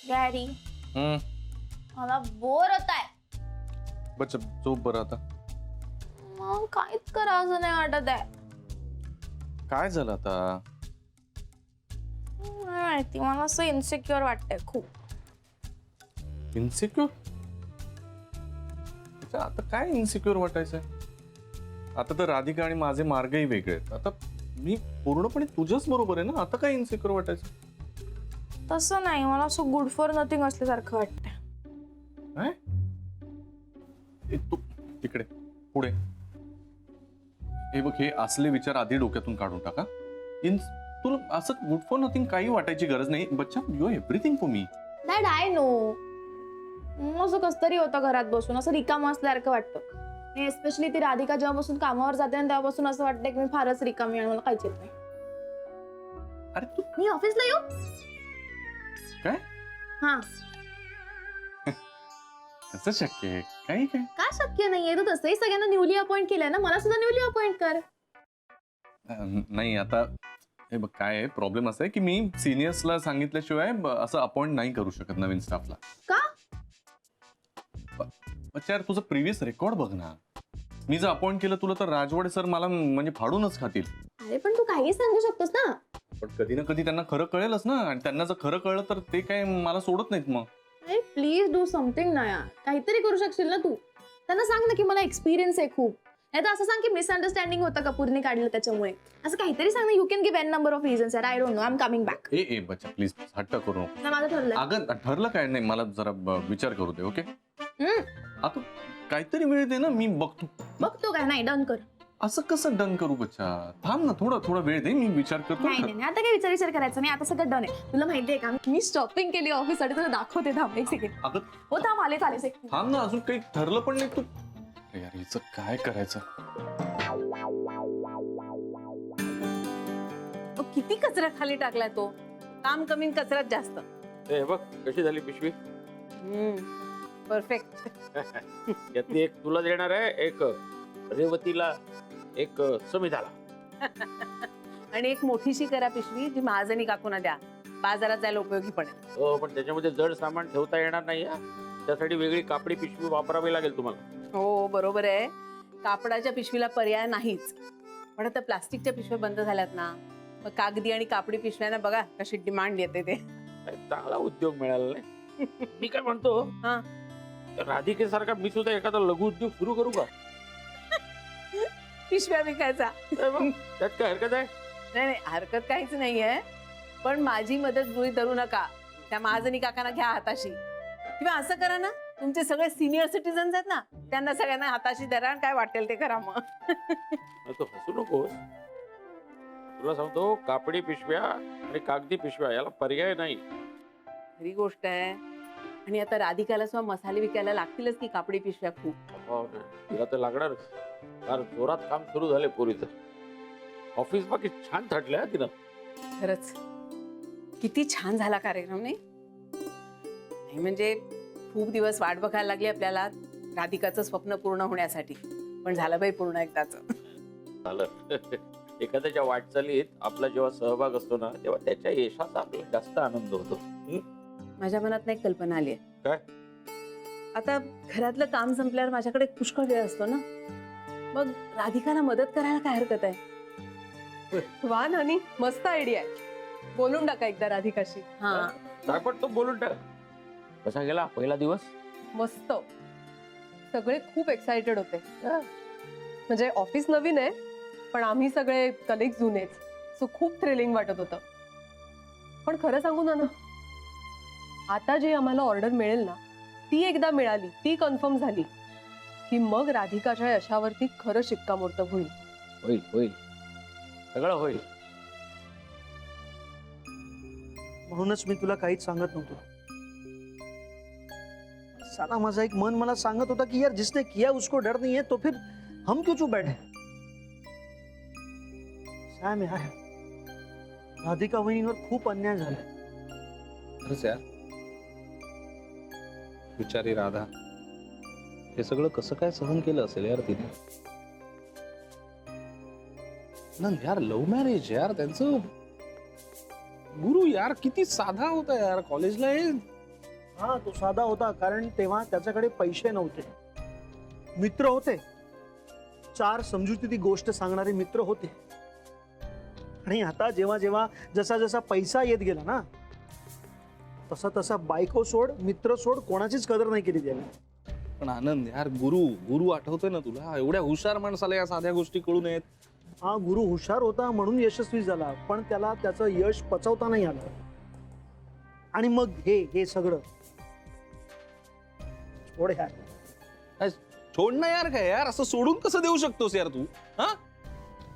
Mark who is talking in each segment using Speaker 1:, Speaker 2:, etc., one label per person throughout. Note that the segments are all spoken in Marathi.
Speaker 1: डॅडी
Speaker 2: हम्म.
Speaker 1: मला बोर होत आहे.
Speaker 2: बच्चा झोप बरं आता.
Speaker 1: मग काहीच करावं नाही वाटत आहे.
Speaker 2: काय झालं आता?
Speaker 1: नाही माहिती, मला असं इन्सिक्युअर वाटतंय खूप.
Speaker 2: इन्सिक्युअर? आता काय इन्सिक्युअर वाटायचंय? आता तर राधिका आणि माझे मार्गही वेगळे आहेत. आता मी पूर्णपणे तुझ्याच बरोबर आहे ना. आता काय इन्सिक्युअर वाटायचं?
Speaker 1: तसं नाही, मला असं गुड फॉर नथिंग असल्यासारखं वाटतंय.
Speaker 2: काय? तू तिकडे पुढे हे बघ, हे असले विचार आधी डोक्यातून काढून टाका. तुला असं गुड फॉर नथिंग काही वाटायची गरज नाही. बच्चा, you are everything for me.
Speaker 1: That I know. असं कस तरी होतं घरात बसून, असं रिकामं असल्यासारखं वाटतं. एस्पेशली ती राधिका जेव्हापासून कामावर जाते ना तेव्हापासून असं वाटतं की मी फारच रिकामी आणि मला काहीच येत नाही.
Speaker 2: अरे तू
Speaker 1: मी ऑफिसला येऊ?
Speaker 2: काय?
Speaker 1: हा.
Speaker 2: कसं शक्य आहे? काही काय
Speaker 1: काय शक्य नाहीये? तू तसंही सगळ्यांना न्यूली अपॉइंट केलंय ना, मला सुद्धा न्यूली अपॉइंट कर.
Speaker 2: नाही. आता हे बघ, काय आहे प्रॉब्लेम असा आहे की मी सिनियर्सला सांगितल्याशिवाय असं अपॉइंट नाही करू शकत नवीन स्टाफला.
Speaker 1: का?
Speaker 2: अच्छा यार, तुझं प्रिव्हियस रेकॉर्ड बघ ना. मी जर अपॉइंट केलं तुला तर राजवाडे सर मला म्हणजे फाडूनच खातील.
Speaker 1: अरे पण तू काही सांगू शकतोस ना.
Speaker 2: पण कधी ना कधी त्यांना खरं कळेलच ना. आणि त्यांना जर खरं कळलं तर ते काय मला सोडत नाहीत मग.
Speaker 1: अरे प्लीज डू समथिंग ना यार, काहीतरी करू शकशील ना तू. त्यांना सांग ना की मला एक्सपिरियन्स आहे खूप. नाही तर असं सांग की मिसअंडरस्टँडिंग होतं कपूरने काढलं त्याच्यामुळे. असं काहीतरी सांग ना. You can give an number of reasons. I don't know, I am coming back.
Speaker 2: ए बच्चा प्लीज हट्ट करू नको.
Speaker 1: ना माझं ठरलंय.
Speaker 2: अगं ठरलं काय नाही, मला जरा विचार करू दे. ओके आता काहीतरी वेळ दे ना, मी बघतो.
Speaker 1: बघतो काय? नाही, डन कर.
Speaker 2: असं कसं डन करू बच्चा? थांब ना, थोडा वेळ दे, मी विचार करतो.
Speaker 1: नाही नाही नाही, आता काय विचार करायचा नाही. आता सगळं डन आहे. तुला माहितीये का, मी शॉपिंग केली ऑफिससाठी. तुला दाखवते. थांब एक सेकंड.
Speaker 2: अगं
Speaker 1: हो थांब, आले चालेल सेकंड.
Speaker 2: थांब ना, अजून काही ठरलं पण नाही. तू यार हिचं काय करायचं?
Speaker 3: किती कचरा खाली टाकलाय तो. काम कमी कचऱ्यात जास्त.
Speaker 4: हे बघ कशी झाली पिशवी.
Speaker 3: परफेक्ट.
Speaker 4: यातली एक तुला देणार आहे, एक रेवतीला, एक समिधाला.
Speaker 3: आणि एक मोठीशी करा पिशवी जी महाजनी काकूना द्या. बाजारात जायला उपयोगी पडेल.
Speaker 4: हो पण त्याच्यामध्ये जड सामान ठेवता येणार नाही हा. त्यासाठी वेगळी कापडी पिशवी वापरावी लागेल तुम्हाला.
Speaker 3: हो बरोबर आहे. कापडाच्या पिशवीला पर्याय नाहीच. पण आता प्लास्टिकच्या पिशव्या बंद झाल्यात ना, मग कागदी आणि कापडी पिशव्यांना बघा कशी डिमांड येते ते.
Speaker 4: चांगला उद्योग मिळाला नाही. मी काय म्हणतो,
Speaker 3: हा,
Speaker 4: राधिकेसारखा मी सुद्धा एखादा लघु उद्योग सुरू करू का?
Speaker 3: पिशव्या विकायचा.
Speaker 4: हे बघ, त्यात काय हरकत आहे?
Speaker 3: नाही नाही, हरकत काहीच नाहीये. पण माझी मदत गृहीत धरू नका. त्या महाजनी काकांना घ्या हाताशी. किंवा असं करा ना, तुमचे सगळे सिनियर सिटीजन्स आहेत ना, त्यांना सगळ्यांना हाताशी धरा आणि काय वाटेल ते करा मग.
Speaker 4: तू हसू नकोस. तुला सांगतो, कापडी पिशव्या आणि कागदी पिशव्या याला पर्याय नाही.
Speaker 3: खरी गोष्ट आहे. आणि आता राधिकाला सुद्धा मसाले विकायला लागतीलच की कापडी पिशव्या खूप.
Speaker 4: हो ना, तिला तर लागणारच. फार जोरात काम सुरू झाले पोरीचं. ऑफिस बाकी छान थटलंय तिनं.
Speaker 3: खरंच किती छान झाला कार्यक्रम नाही. नाही म्हणजे खूप दिवस वाट बघायला लागली आपल्याला राधिकाचं स्वप्न पूर्ण होण्यासाठी. पण झालं बाई पूर्ण एकदाच.
Speaker 4: झालं. एखाद्याच्या वाटचालीत आपला जेव्हा सहभाग असतो ना, तेव्हा त्याच्या यशाचा आपल्याला जास्त आनंद होतो.
Speaker 3: माझ्या मनात एक कल्पना आली आहे.
Speaker 4: काय?
Speaker 3: आता घरातलं काम संपल्यावर माझ्याकडे पुष्कळ वेळ असतो ना, मग राधिकाला मदत करायला काय हरकत आहे?
Speaker 5: वा नानी, मस्त आयडिया आहे. बोलून टाका एकदा राधिकाशी.
Speaker 3: हा,
Speaker 4: ताबडतोब तो बोलून टाक. कसा गेला पहिला दिवस?
Speaker 5: मस्त. सगळे खूप एक्साइटेड होते. म्हणजे ऑफिस नवीन आहे, पण आम्ही सगळे कलिग जुनेच. सो खूप थ्रिलिंग वाटत होतं. पण खरं सांगू ना, आता जी आम्हाला ऑर्डर मिळेल ना, ती एकदा मिळाली, ती कन्फर्म झाली की मग राधिकाच्या यशावरती खरं शिक्कामोर्तब होईल.
Speaker 4: होईल होईल, सगळं होईल.
Speaker 6: म्हणूनच मी तुला काहीच सांगत नव्हतो. साला माझा एक मन मला सांगत होता की यार जिसने किया उसको डर नहीं है, तो फिर हम क्यों चुप बैठे? सॅम यार, राधिका वहिनीवर खूप अन्याय झाला.
Speaker 7: खरंच यार, बिचारी राधा हे सगळं कसं काय सहन केलं असेल यार तिने. ना यार, लव्ह मॅरेज यार त्यांचं. गुरु यार किती साधा होता यार. कॉलेजला
Speaker 6: हा तो साधा होता कारण तेव्हा त्याच्याकडे पैसे नव्हते, मित्र होते, 4 समजुती गोष्ट सांगणारे मित्र होते. आणि आता जेव्हा जेव्हा जसा जसा पैसा येत गेला ना, तसा तसा बायको सोड, मित्र सोड, कोणाचीच कदर नाही केली त्याने.
Speaker 7: पण आनंद यार, गुरु गुरु आठवतोय ना तुला? एवढ्या हुशार माणसाला या साध्या गोष्टी कळू नयेत.
Speaker 6: हा गुरु हुशार होता म्हणून यशस्वी झाला, पण त्याला त्याचं यश पचवता नाही आलं. आणि मग हे सगळं थोडे
Speaker 7: सोड ना यार, काय यार असं सोडून कसं देऊ शकतोस यार तू? हा,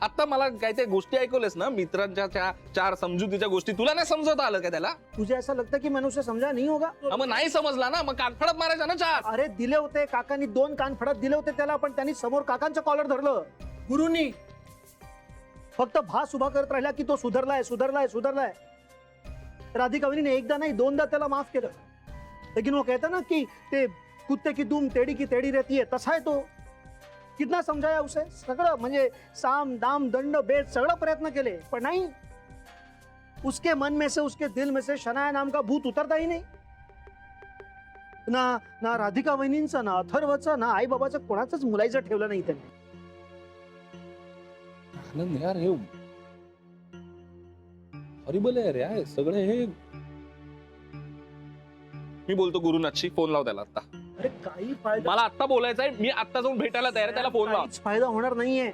Speaker 7: आता मला काय त्या गोष्टी ऐकवल्यास ना, मित्रांच्या 4 समजुतीच्या गोष्टी, तुला नाही समजवता आलं का त्याला?
Speaker 6: तुझे ऐसा लगता की मनुष्य समजा नहीं होगा?
Speaker 7: मग नाही समजला ना, मग कानफडत मारायचा ना 4.
Speaker 6: अरे दिले होते काकांनी, 2 कान फडत दिले होते त्याला, पण त्यांनी समोर काकांचं कॉलर धरलं. गुरुनी फक्त भास उभा करत राहिला की तो सुधारलाय सुधारलाय सुधारलाय. राधिका वहिनीने एकदा नाही 2दा त्याला माफ केलं. लेकिन वो कहता ना कि ते कुत्ते की दुम टेढ़ी की टेढ़ी रहती है, तसा है तो. कितना समजाया उसे, सगळं म्हणजे साम दाम दंड भेद सगळं प्रयत्न केले, पण नाही. उसके मन में से, उसके दिल में से शनाया नाम का भूत उतरता ही नहीं. ना राधिका वहिनींचं, ना अथर्वचं, ना आई बाबाचं, कोणाचंच मुलायचं ठेवलं नाही त्यांनी.
Speaker 7: आनंद यार, हे हॉरिबल आहे यार सगळं हे. मी बोलतो गुरुनाथशी, फोन लाव त्याला आता.
Speaker 6: अरे काही फायदा,
Speaker 7: मला आता बोलायचं आहे, मी आता जाऊन भेटायला तयार आहे, त्याला फोन लाव.
Speaker 6: काहीच फायदा होणार नाहीये.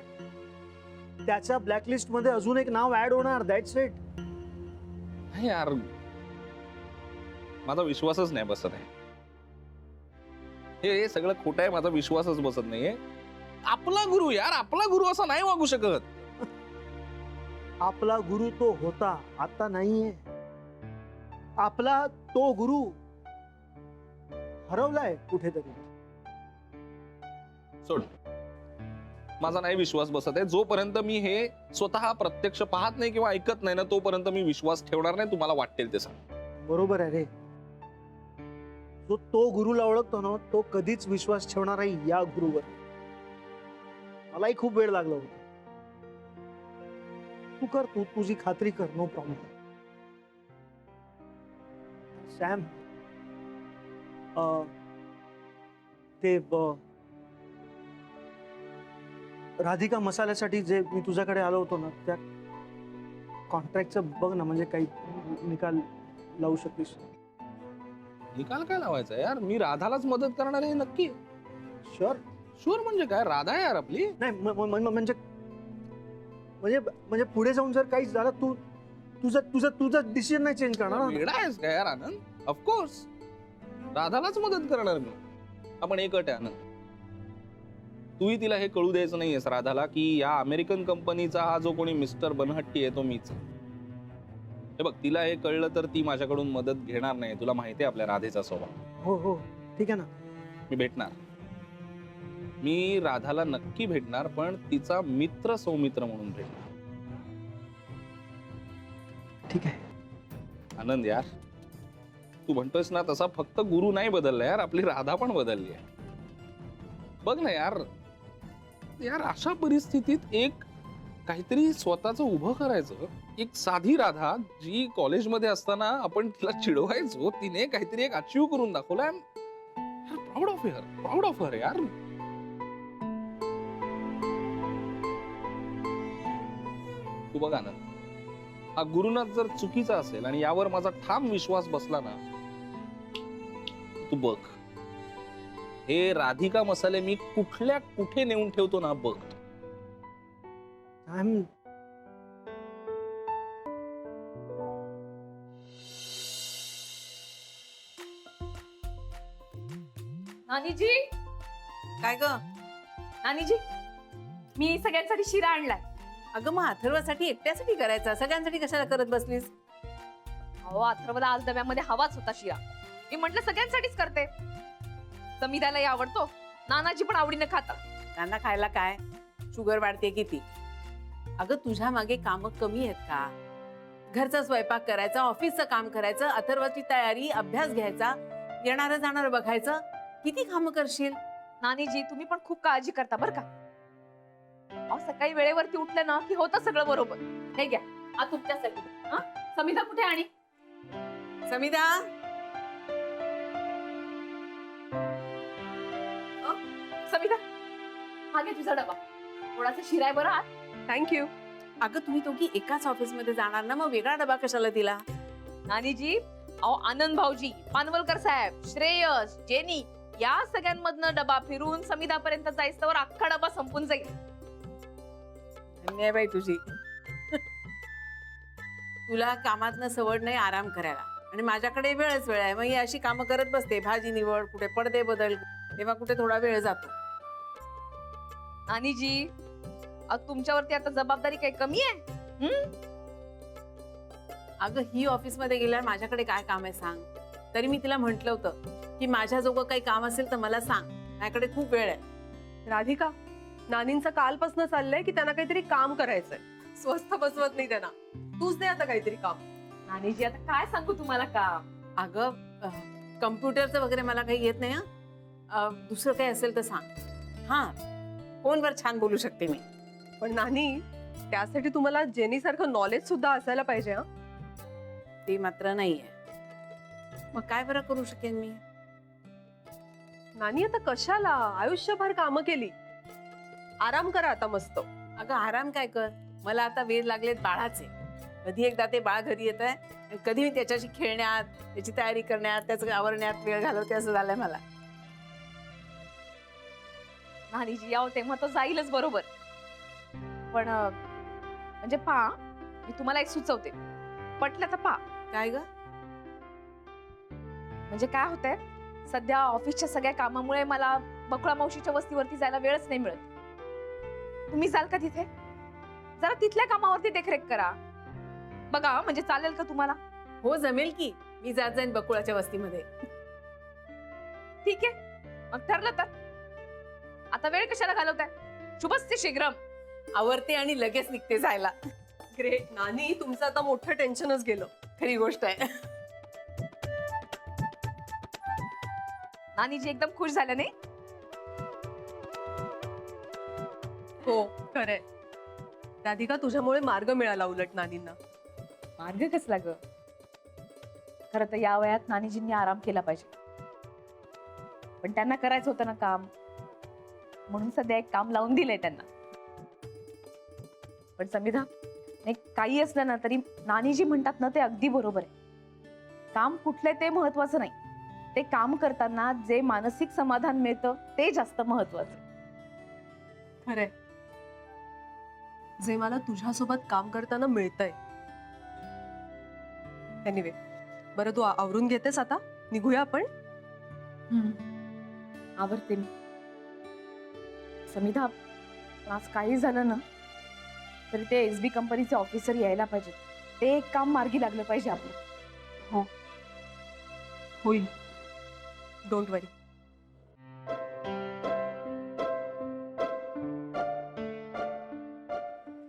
Speaker 6: त्याच्या ब्लॅकलिस्ट मध्ये अजून एक नाव ऍड होणार, दॅट्स इट.
Speaker 7: नाही यार, माझा विश्वासच नाही बसत आहे. हे सगळं खोटं आहे, माझा विश्वासच बसत नाहीये. आपला गुरु यार, आपला गुरु असा नाही वागू शकत.
Speaker 6: आपला गुरु तो होता, आता नाहीये. आपला तो गुरु हरवलाय कुठेतरी.
Speaker 7: सोड, माझा नाही विश्वास बसत आहे. जोपर्यंत मी हे स्वतः प्रत्यक्ष पाहत नाही किंवा ऐकत नाही ना, तोपर्यंत मी विश्वास ठेवणार नाही. तुम्हाला वाटेल ते सांग.
Speaker 6: बरोबर आहे रे. जो तो गुरुला ओळखतो ना, तो कधीच विश्वास ठेवणार आहे या गुरुवर. मलाही खूप वेळ लागला होता. तू कर, तू तुझी खात्री कर, नो प्रॉब्लेम. सॅम, ते राधिका मसाल्यासाठी जे मी तुझ्याकडे आलो होतो ना, त्या कॉन्ट्रॅक्टचं बघ ना, म्हणजे काही निकाल लावू शकतेस.
Speaker 7: निकाल काय लावायचा यार? मी राधालाच मदत करणार आहे नक्की.
Speaker 6: शुअर?
Speaker 7: शुअर म्हणजे काय? राधा आहे यार आपली.
Speaker 6: नाही म्हणजे म्हणजे म्हणजे पुढे जाऊन जर काही झालं, तू तुझं डिसिजन नाही चेंज करणार ना?
Speaker 7: वेडा आहेस का यार आनंद? ऑफकोर्स राधालाच मदत करणार मी. आपण एक अट आहे आनंद, तूही तिला हे कळू द्यायचं नाहीयेस राधाला की या अमेरिकन कंपनीचा हा जो कोणी मिस्टर बनहट्टी आहे तो मीच. हे बघ, तिला हे कळलं तर ती माझ्याकडून मदत घेणार नाही. तुला माहिती आहे आपल्या राधेचा स्वभाव.
Speaker 6: हो हो ठीक आहे ना.
Speaker 7: मी भेटणार, मी राधाला नक्की भेटणार, पण तिचा मित्र सौमित्र म्हणून भेटणार.
Speaker 6: ठीक आहे
Speaker 7: आनंद यार, तू म्हणतोयस ना तसा फक्त गुरु नाही बदलला यार, आपली राधा पण बदलली आहे. बघ ना यार, यार अशा परिस्थितीत एक काहीतरी स्वतःच उभं करायचं. एक साधी राधा जी कॉलेजमध्ये असताना आपण तिला चिडवायचो, तिने काहीतरी एक अचीव करून दाखवलं. Proud of her, proud of her यार. तू बघा ना, हा गुरुनाथ जर चुकीचा असेल आणि यावर माझा ठाम विश्वास बसला ना, तू बघ हे राधिका मसाले मी कुठल्या कुठे नेऊन ठेवतो ना, बघ.
Speaker 8: नानीजी,
Speaker 3: काय ग?
Speaker 8: नानीजी, मी सगळ्यांसाठी शिरा आणलाय.
Speaker 3: अगं मग अथर्वासाठी एकट्यासाठी करायचा, सगळ्यांसाठी कशाला करत बसलीस?
Speaker 8: अहो, अथर्वला आज डब्यामध्ये हवाच होता शिरा. मी म्हटलं सगळ्यांसाठीच करते. समीरालाही आवडतो, नानाजी पण आवडीने खातात.
Speaker 3: त्यांना खायला काय, शुगर वाढते किती? अगं तुझ्या मागे कामं कमी आहेत का? घरचा स्वयंपाक करायचा, ऑफिसचं काम करायचं, अथर्वाची तयारी, अभ्यास घ्यायचा, येणारं जाणारं बघायचं, किती कामं करशील?
Speaker 8: नानीजी, तुम्ही पण खूप काळजी करता बरं का. अहो, सकाळी वेळेवरती उठलं ना की होतं सगळं बरोबर. हे घ्या, आ तुमच्यासाठी. हा, समिधा कुठे? आणि
Speaker 3: समिधा,
Speaker 8: हा घे तुझा डबा. थोडासा शिराय बरं आत.
Speaker 5: थँक्यू.
Speaker 3: अगं तुम्ही दोघी एकाच ऑफिसमध्ये जाणार ना, मग वेगळा डबा कशाला दिला?
Speaker 8: नानीजी, अहो आनंद भाऊजी, पानवलकर साहेब, श्रेयस, जेनी या सगळ्यांमधनं डबा फिरून समिधापर्यंत जायचं अख्खा डबा संपून जाईल.
Speaker 3: धन्य आहे बाई तुझी. तुला कामातनं सवड नाही आराम करायला, आणि माझ्याकडे वेळच वेळ आहे. मग ही अशी कामं करत बसते, भाजी निवड, कुठे पडदे बदल, तेव्हा कुठे थोडा वेळ जातो.
Speaker 8: नानीजी, तुमच्यावरती आता जबाबदारी काही कमी आहे?
Speaker 3: अगं ही ऑफिसमध्ये गेल्यावर माझ्याकडे काय काम आहे सांग? तरी मी तिला म्हंटल होतं की माझ्याजवळ काही काम असेल तर मला सांग, माझ्याकडे खूप वेळ आहे.
Speaker 5: राधिका, नानींचं कालपासून चाललंय की त्यांना काहीतरी काम करायचंय. स्वस्थ बसवत नाही त्यांना. तूच दे आता काहीतरी काम.
Speaker 8: नानीजी, आता काय सांगू तुम्हाला काम?
Speaker 3: अगं कम्प्युटरचं वगैरे मला काही येत नाही. दुसरं काही असेल तर सांग. हा, फोनवर छान बोलू शकते मी.
Speaker 5: पण नानी, त्यासाठी तुम्हाला जेनी सारखं नॉलेज सुद्धा असायला पाहिजे. हा,
Speaker 3: ते मात्र नाहीये. मग काय बरं करू शकेन मी?
Speaker 5: नानी आता कशाला, आयुष्यभर कामं केली. आराम करा आता मस्त.
Speaker 3: अगं आराम काय कर, मला आता वेळ लागलेत बाळाचे. कधी एकदा ते बाळ घरी येत आहे आणि कधी मी त्याच्याशी खेळण्यात, त्याची तयारी करण्यात, त्याचं आवरण्यात वेळ घालवते, असं झालंय मला.
Speaker 8: नानीजी, यावं तेव्हा तर जाईलच बरोबर. पण म्हणजे पहा, मी तुम्हाला एक सुचवते, पटलं तर पहा.
Speaker 3: काय ग?
Speaker 8: म्हणजे काय होतंय, सध्या ऑफिसच्या सगळ्या कामामुळे मला बकुळा मावशीच्या वस्तीवरती जायला वेळच नाही मिळत. तुम्ही जाल का तिथे? जरा तिथल्या कामावरती देखरेख करा बघा, म्हणजे चालेल का तुम्हाला?
Speaker 3: हो जमेल की, मी जात जाईन बकुळाच्या वस्तीमध्ये.
Speaker 8: ठीक आहे, मग ठरलं तर. आता वेळ कशाला घालवताय? शुभस्ते शीघ्रम.
Speaker 3: आवरते आणि लगेच निघते जायला.
Speaker 5: ग्रेट. नानी, तुमचं आता मोठं टेन्शनच गेलं.
Speaker 3: खरी गोष्ट आहे.
Speaker 8: नानीजी एकदम खुश झाल्या नाही?
Speaker 5: हो, खरंय. राधिका, तुझ्यामुळे मार्ग मिळाला उलट नानींना.
Speaker 8: मार्ग कसला ग? खरं तर या वयात नानीजींनी आराम केला पाहिजे, पण त्यांना करायचं होतं ना काम, म्हणून सध्या एक काम लावून दिलंय त्यांना. पण समिधा, काही असलं ना तरी नानीजी म्हणतात ना ते अगदी बरोबर आहे. काम कुठलंय ते महत्वाचं नाही, ते काम करताना जे मानसिक समाधान मिळतं ते जास्त महत्वाचं.
Speaker 5: खरंय, जे मला तुझ्यासोबत काम करताना मिळतंय. एनिवे, बरं तू आवरून घेतेस आता? निघूया आपण.
Speaker 8: आवडते मी. समिधा, आज काही झालं ना तरी ते SB कंपनीचे ऑफिसर यायला पाहिजे. ते एक काम मार्गी लागलं पाहिजे आपलं.
Speaker 5: हो, होईल. डोंट वरी.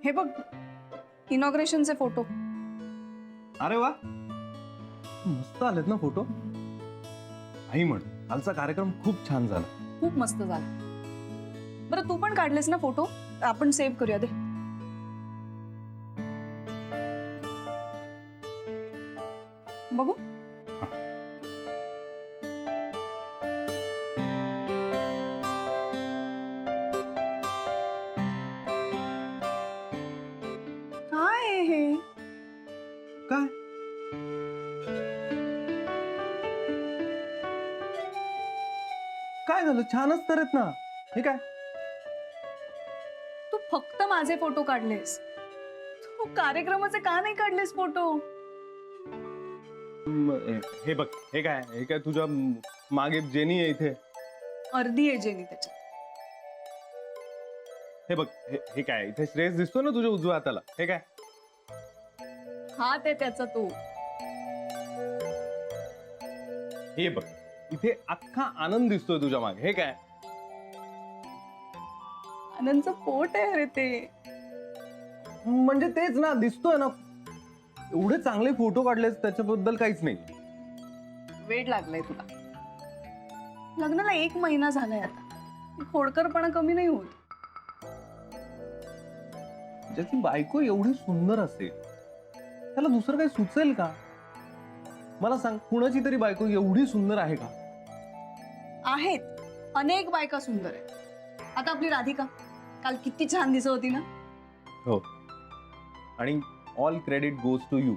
Speaker 1: हे बघ, इनॉग्रेशनचे फोटो.
Speaker 2: अरे वा, मस्त आलेत ना फोटो. आई म्हण, कालचा कार्यक्रम खूप छान झाला.
Speaker 1: खूप मस्त झाला. बरं, तू पण काढलेस ना फोटो? आपण सेव्ह करूया. दे. बघू. काय आहे हे?
Speaker 2: काय? काय झालं? छानच तर आहेत ना. हे काय?
Speaker 1: तू फक्त माझे फोटो काढलेस, तू कार्यक्रमाचे का नाही काढलेस फोटो?
Speaker 2: हे बघ, हे काय? हे काय तुझ्या मागे जेनी आहे इथे.
Speaker 1: अर्धी आहे जेनी त्याच्यात.
Speaker 2: हे बघ, हे काय? इथे श्रेयस दिसतो ना तुझ्या उजव्या हाताला. हे काय?
Speaker 1: हा, ते त्याचा तू.
Speaker 2: हे बघ, इथे अख्खा आनंद दिसतोय तुझ्या मागे. हे काय?
Speaker 1: आनंदचं पोट आहे अरे ते.
Speaker 2: म्हणजे तेच ना, दिसतोय ना. एवढे चांगले फोटो काढलेस, त्याच्याबद्दल काहीच नाही.
Speaker 1: वेळ लागलाय तुला. लग्नाला 1 महिना झालाय आता. खोडकरपणा कमी नाही होत.
Speaker 2: ज्याची बायको एवढी सुंदर असेल त्याला दुसरं काही सुचेल का? मला सांग, कुणाची तरी बायको एवढी सुंदर आहे का?
Speaker 1: आहेत, अनेक बायका सुंदर आहेत, आता आपली राधिका काल किती छान दिसत होती ना.
Speaker 9: हो आणि all credit goes to you.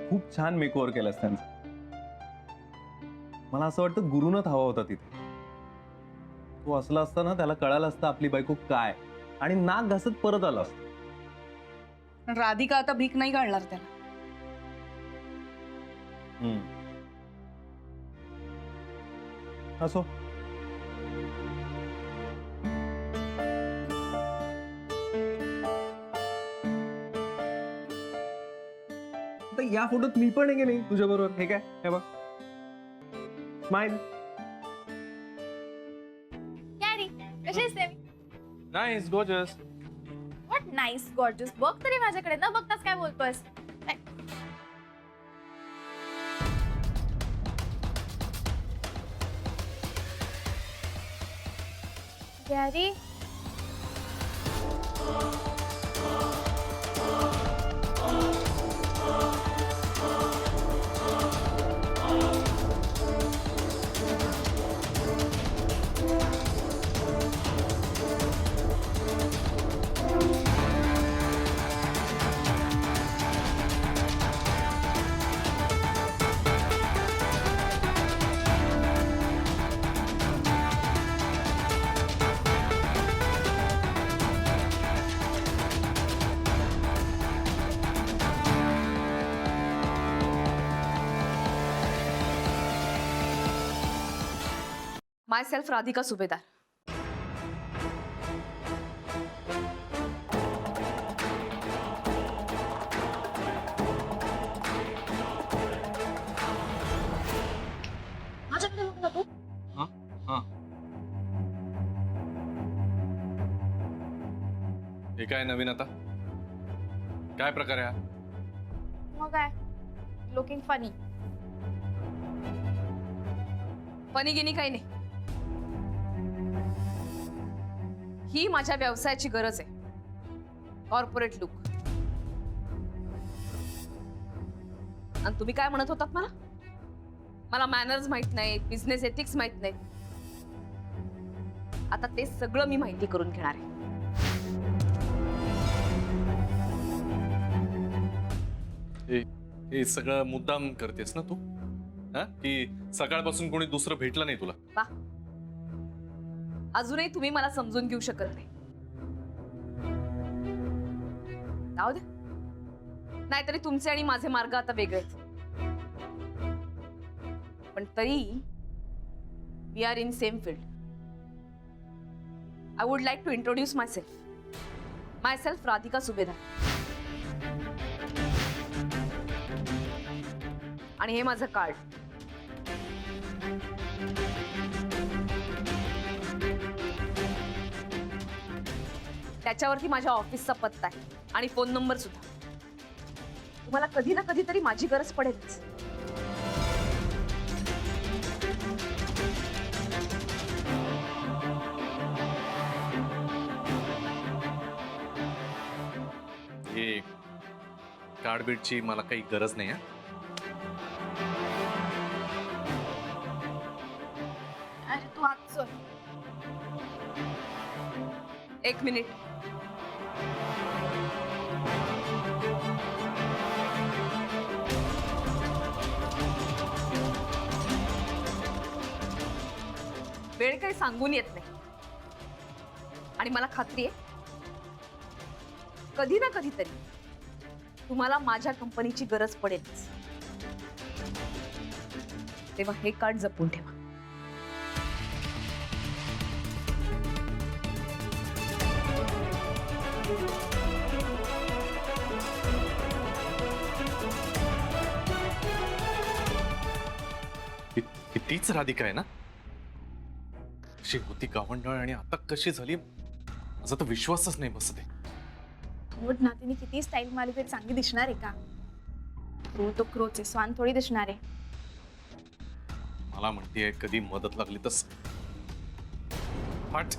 Speaker 9: खूप छान मेकओव्हर केलंस त्यांचं. मला असं वाटतं गुरुनच हवा होता तिथे. तो असला असता ना त्याला कळालं असतं आपली बायको काय आणि नाक घासत परत आला असतं.
Speaker 1: राधिका आता भीक नाही काढणार त्याला.
Speaker 9: असो. आता या फोटोत मी पण आहे की नाही तुझ्या बरोबर. हे काय हे बघ स्माइल.
Speaker 1: कॅरी कशी असते मी.
Speaker 2: Nice gorgeous.
Speaker 1: What nice gorgeous. बघ तरी माझ्याकडे न बघताच काय बोलतोयस. गॅरी
Speaker 8: माय सेल्फ राधिका सुभेदार.
Speaker 1: माझ्याकडे बघ ना तू.
Speaker 2: हे काय नवीन आता. काय प्रकार आहे हा?
Speaker 1: मग काय लुकिंग फनी.
Speaker 8: फनी गिनी काही नाही. ही माझ्या व्यवसायाची गरज आहे. Corporate look. आणि तुम्ही काय म्हणत होतात मला. मला मॅनर्स माहित नाहीत, बिझनेस एथिक्स माहित नाहीत. आता ते सगळं मी माहिती करून घेणार आहे.
Speaker 2: हे सगळं मुद्दाम करतेस ना तू. हा की सकाळपासून कोणी दुसरं भेटलं नाही तुला.
Speaker 8: वा, अजूनही तुम्ही मला समजून घेऊ शकत नाही. जाऊ दे. नाहीतरी तुमचे आणि माझे मार्ग आता वेगळेच. पण तरी we are in same field. I would like to introduce myself Radhika Subhedar. आणि हे माझं कार्ड. त्याच्यावरती माझ्या ऑफिसचा पत्ता आहे आणि फोन नंबर सुद्धा. तुम्हाला कधी ना कधीतरी माझी गरज पडेलच.
Speaker 2: हे कार्ड बीडची मला काही गरज नाही. हा
Speaker 1: अरे तू हात सोड.
Speaker 8: एक मिनिट. वेळ काही सांगून येत नाही. आणि मला खात्री आहे कधी ना कधीतरी तुम्हाला माझ्या कंपनीची गरज पडेलच. तेव्हा हे कार्ड जपून ठेवा.
Speaker 2: तीच राधिका आहे ना. अशी होती गावंढळ आणि आता कशी झाली. माझा तर विश्वासच नाही बसत आहे.
Speaker 1: मोठ ना तिने किती स्टाईल मारली तरी चांगली दिसणार आहे का. क्रो तो क्रोचे स्वान थोडी दिसणार आहे.
Speaker 2: मला म्हणतेय कधी मदत लागली तर हट.